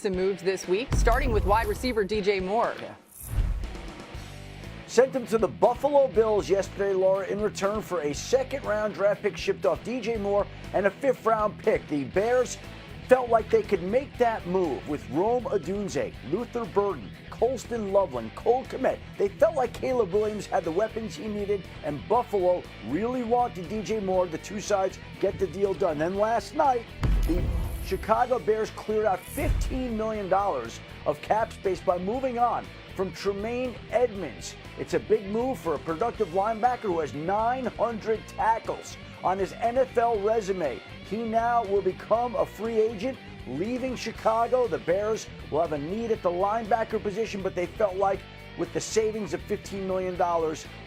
Some moves this week, starting with wide receiver DJ Moore. Sent him to the Buffalo Bills yesterday, Laura, in return for a second-round draft pick shipped off DJ Moore and a fifth-round pick. The Bears felt like they could make that move with Rome Odunze, Luther Burden, Colston Loveland, Cole Kmet. They felt like Caleb Williams had the weapons he needed, and Buffalo really wanted DJ Moore. The two sides get the deal done. Then last night, the Chicago Bears cleared out $15 million of cap space by moving on from Tremaine Edmonds. It's a big move for a productive linebacker who has 900 tackles on his NFL resume. He now will become a free agent, leaving Chicago. The Bears will have a need at the linebacker position, but they felt like with the savings of $15 million,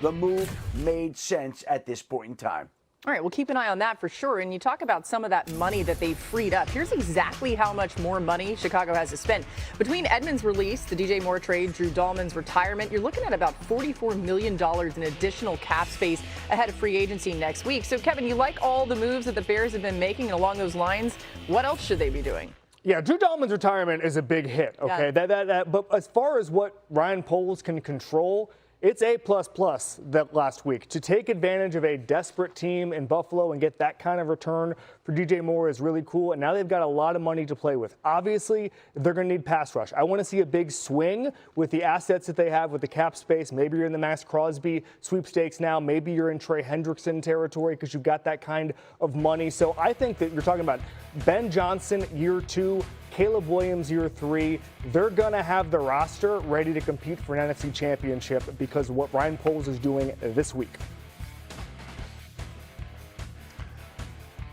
the move made sense at this point in time. All right, we'll keep an eye on that for sure. And you talk about some of that money that they freed up. Here's exactly how much more money Chicago has to spend. Between Edmonds' release, the DJ Moore trade, Drew Dahlman's retirement, you're looking at about $44 million in additional cap space ahead of free agency next week. So, Kevin, you like all the moves that the Bears have been making, and along those lines, what else should they be doing? Yeah, Drew Dahlman's retirement is a big hit, okay? Yeah. But as far as what Ryan Poles can control, it's A++ that last week. To take advantage of a desperate team in Buffalo and get that kind of return for DJ Moore is really cool. And now they've got a lot of money to play with. Obviously, they're going to need pass rush. I want to see a big swing with the assets that they have with the cap space. Maybe you're in the Max Crosby sweepstakes now. Maybe you're in Trey Hendrickson territory because you've got that kind of money. So I think that you're talking about Ben Johnson, year 2, Caleb Williams, year 3. They're going to have the roster ready to compete for an NFC championship because of what Ryan Poles is doing this week.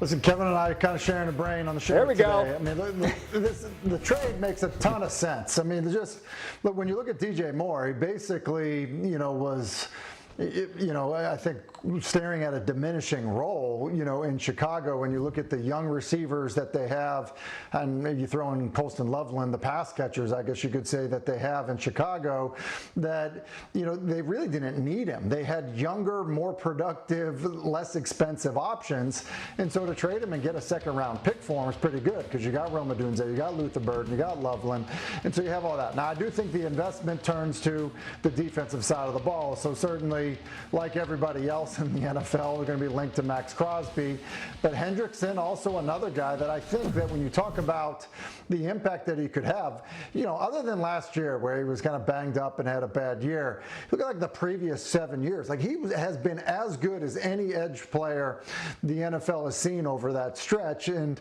Listen, Kevin and I are kind of sharing a brain on the show There we today. go. I mean, the trade makes a ton of sense. I mean, just look, when you look at DJ Moore, he basically, was, I think staring at a diminishing role, in Chicago when you look at the young receivers that they have, and maybe you throw in Colston Loveland, the pass catchers, I guess you could say, that they have in Chicago, that, they really didn't need him. They had younger, more productive, less expensive options. And so to trade him and get a second round pick for him is pretty good because you got Rome Odunze, you got Luther Burden, you got Loveland. And so you have all that. Now, I do think the investment turns to the defensive side of the ball. So certainly, like everybody else in the NFL, they're going to be linked to Max Crosby. But Hendrickson, also another guy that I think that when you talk about the impact that he could have, other than last year where he was kind of banged up and had a bad year, look at like the previous 7 years. Like he has been as good as any edge player the NFL has seen over that stretch. And,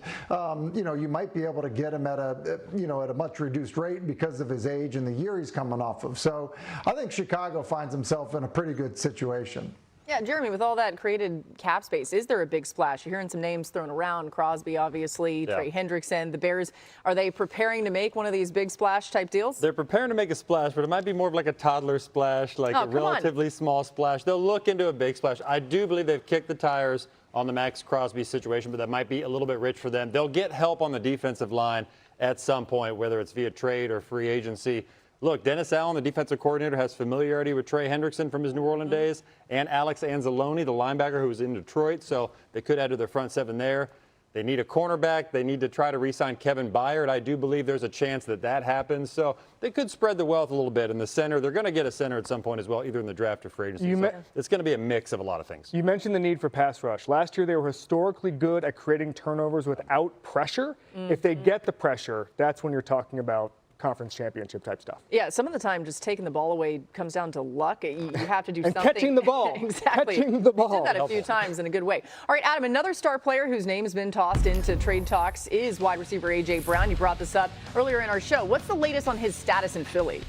you might be able to get him at a much reduced rate because of his age and the year he's coming off of. So I think Chicago finds himself in a pretty good situation. Yeah, Jeremy, with all that created cap space, is there a big splash? You're hearing some names thrown around. Crosby, obviously, Trey Hendrickson. The Bears, are they preparing to make one of these big splash type deals? They're preparing to make a splash, but it might be more of like a toddler splash, like a relatively small splash. They'll look into a big splash. I do believe they've kicked the tires on the Max Crosby situation, but that might be a little bit rich for them. They'll get help on the defensive line at some point, whether it's via trade or free agency. Look, Dennis Allen, the defensive coordinator, has familiarity with Trey Hendrickson from his New Orleans days, and Alex Anzalone, the linebacker who was in Detroit, so they could add to their front seven there. They need a cornerback. They need to try to re-sign Kevin Byard. I do believe there's a chance that happens. So they could spread the wealth a little bit. In the center, they're going to get a center at some point as well, either in the draft or free agency. So it's going to be a mix of a lot of things. You mentioned the need for pass rush. Last year, they were historically good at creating turnovers without pressure. If they get the pressure, that's when you're talking about conference championship type stuff. Yeah, some of the time just taking the ball away comes down to luck. You have to do and something. Catching the ball. Exactly. Catching the ball. He did that a few times in a good way. All right, Adam, another star player whose name has been tossed into trade talks is wide receiver A.J. Brown. You brought this up earlier in our show. What's the latest on his status in Philly?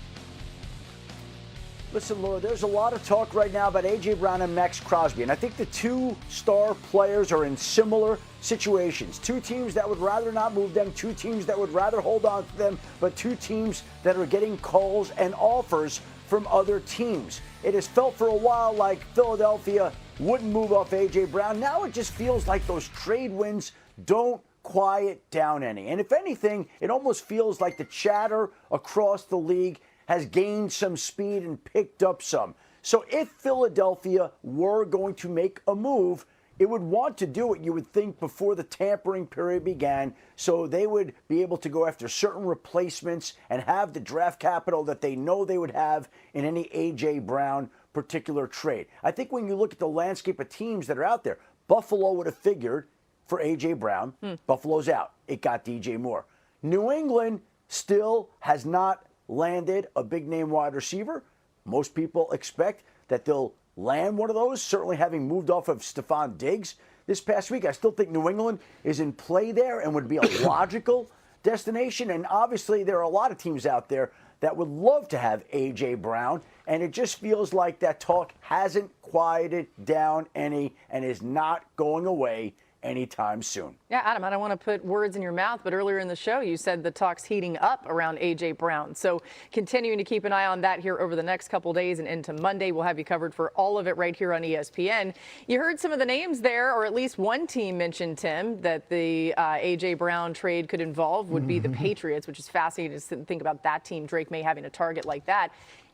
Listen, Laura, there's a lot of talk right now about A.J. Brown and Max Crosby, and I think the two star players are in similar situations. Two teams that would rather not move them, two teams that would rather hold on to them, but two teams that are getting calls and offers from other teams. It has felt for a while like Philadelphia wouldn't move off A.J. Brown. Now it just feels like those trade wins don't quiet down any. And if anything, it almost feels like the chatter across the league has gained some speed and picked up some. So if Philadelphia were going to make a move, it would want to do it, you would think, before the tampering period began, so they would be able to go after certain replacements and have the draft capital that they know they would have in any A.J. Brown particular trade. I think when you look at the landscape of teams that are out there, Buffalo would have figured for A.J. Brown. Buffalo's out. It got DJ Moore. New England still has not landed a big-name wide receiver. Most people expect that they'll land one of those, certainly having moved off of Stephon Diggs this past week. I still think New England is in play there and would be a logical destination. And obviously, there are a lot of teams out there that would love to have A.J. Brown. And it just feels like that talk hasn't quieted down any and is not going away anytime soon. Yeah, Adam, I don't want to put words in your mouth, but earlier in the show, you said the talk's heating up around A.J. Brown. So continuing to keep an eye on that here over the next couple days and into Monday. We'll have you covered for all of it right here on ESPN. You heard some of the names there, or at least one team mentioned, Tim, that the A.J. Brown trade could involve would be the Patriots, which is fascinating to think about that team, Drake May, having a target like that.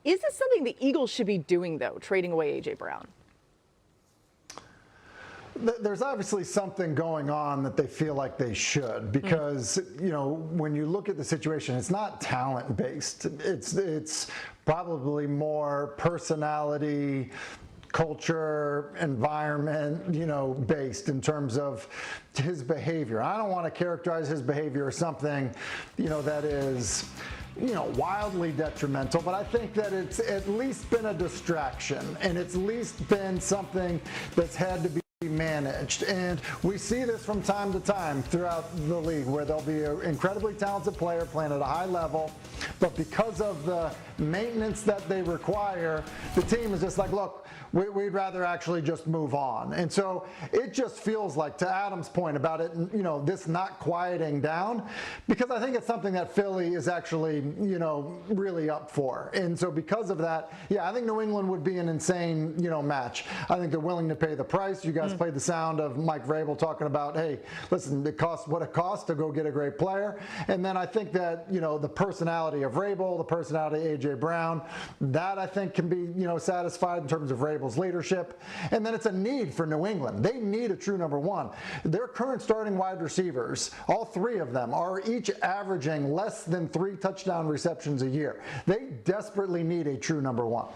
Is this something the Eagles should be doing, though, trading away A.J. Brown? There's obviously something going on that they feel like they should, because you know, when you look at the situation, it's not talent based. It's probably more personality, culture, environment, you know, based in terms of his behavior. I don't want to characterize his behavior as something, you know, that is, you know, wildly detrimental, but I think that it's at least been a distraction, and it's at least been something that's had to be managed. And we see this from time to time throughout the league, where there'll be an incredibly talented player playing at a high level, but because of the maintenance that they require, the team is just like, look, we'd rather actually just move on. And so it just feels like, to Adam's point about it, you know, this not quieting down, because I think it's something that Philly is actually, you know, really up for. And so because of that, yeah, I think New England would be an insane, you know, match. I think they're willing to pay the price. You guys played the sound of Mike Vrabel talking about, hey, listen, it costs what it costs to go get a great player. And then I think that, you know, the personality of Vrabel, the personality of A.J. Brown, that I think can be, you know, satisfied in terms of Vrabel's leadership. And then it's a need for New England. They need a true number one. Their current starting wide receivers, all three of them, are each averaging less than 3 touchdown receptions a year. They desperately need a true number one.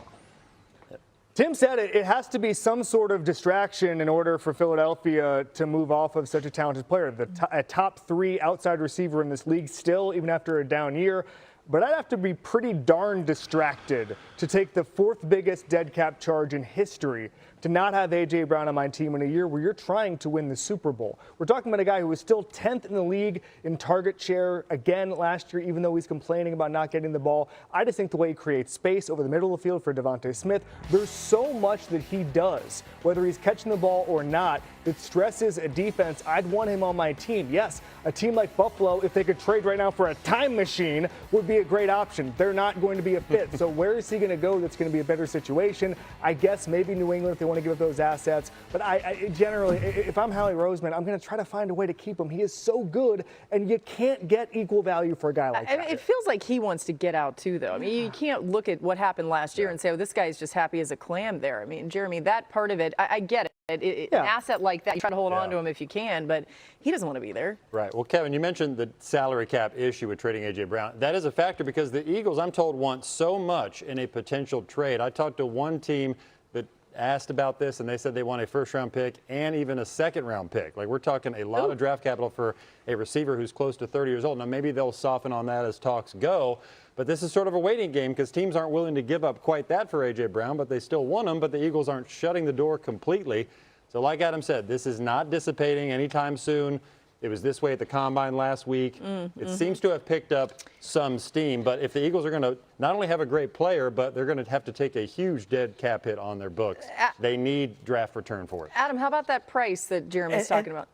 Tim said it has to be some sort of distraction in order for Philadelphia to move off of such a talented player. A top 3 outside receiver in this league still, even after a down year. But I'd have to be pretty darn distracted to take the 4th biggest dead cap charge in history to not have A.J. Brown on my team in a year where you're trying to win the Super Bowl. We're talking about a guy who was still 10th in the league in target share again last year, even though he's complaining about not getting the ball. I just think the way he creates space over the middle of the field for Devontae Smith, there's so much that he does, whether he's catching the ball or not, that stresses a defense. I'd want him on my team. Yes, a team like Buffalo, if they could trade right now for a time machine, would be a great option. They're not going to be a fit. So where is he going to go that's going to be a better situation? I guess maybe New England if they want to give up those assets. But I generally, if I'm Howie Roseman, I'm going to try to find a way to keep him. He is so good, and you can't get equal value for a guy like that. It feels like he wants to get out too, though. I mean, you can't look at what happened last year and say, oh, this guy's just happy as a clam there. I mean, Jeremy, that part of it, I get it. An asset like that, you try to hold on to him if you can, but he doesn't want to be there. Right. Well, Kevin, you mentioned the salary cap issue with trading A.J. Brown. That is a factor because the Eagles, I'm told, want so much in a potential trade. I talked to one team that asked about this, and they said they want a first-round pick and even a second-round pick. Like, we're talking a lot of draft capital for a receiver who's close to 30 years old. Now, maybe they'll soften on that as talks go, but this is sort of a waiting game because teams aren't willing to give up quite that for A.J. Brown, but they still want him, but the Eagles aren't shutting the door completely. So like Adam said, this is not dissipating anytime soon. It was this way at the Combine last week. It seems to have picked up some steam, but if the Eagles are going to not only have a great player, but they're going to have to take a huge dead cap hit on their books, they need draft return for it. Adam, how about that price that Jeremy's talking about?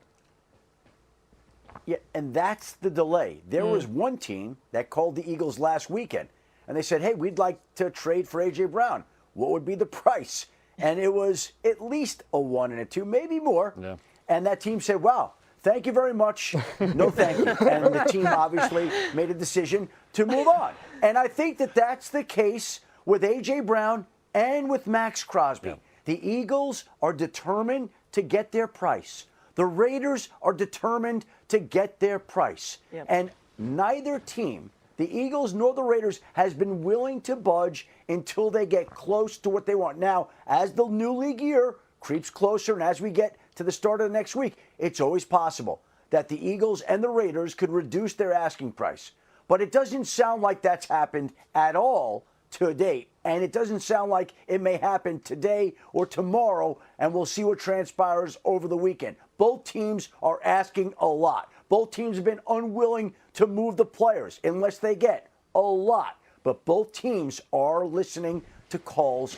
Yeah, and that's the delay. There was one team that called the Eagles last weekend, and they said, hey, we'd like to trade for A.J. Brown. What would be the price? And it was at least a 1 and a 2, maybe more. Yeah. And that team said, wow, thank you very much. No, thank you. And the team obviously made a decision to move on. And I think that that's the case with A.J. Brown and with Max Crosby. Yeah. The Eagles are determined to get their price. The Raiders are determined to get their price. Yep. And neither team, the Eagles nor the Raiders, has been willing to budge until they get close to what they want. Now, as the new league year creeps closer and as we get to the start of the next week, it's always possible that the Eagles and the Raiders could reduce their asking price. But it doesn't sound like that's happened at all to date. And it doesn't sound like it may happen today or tomorrow, and we'll see what transpires over the weekend. Both teams are asking a lot. Both teams have been unwilling to move the players unless they get a lot. But both teams are listening to calls.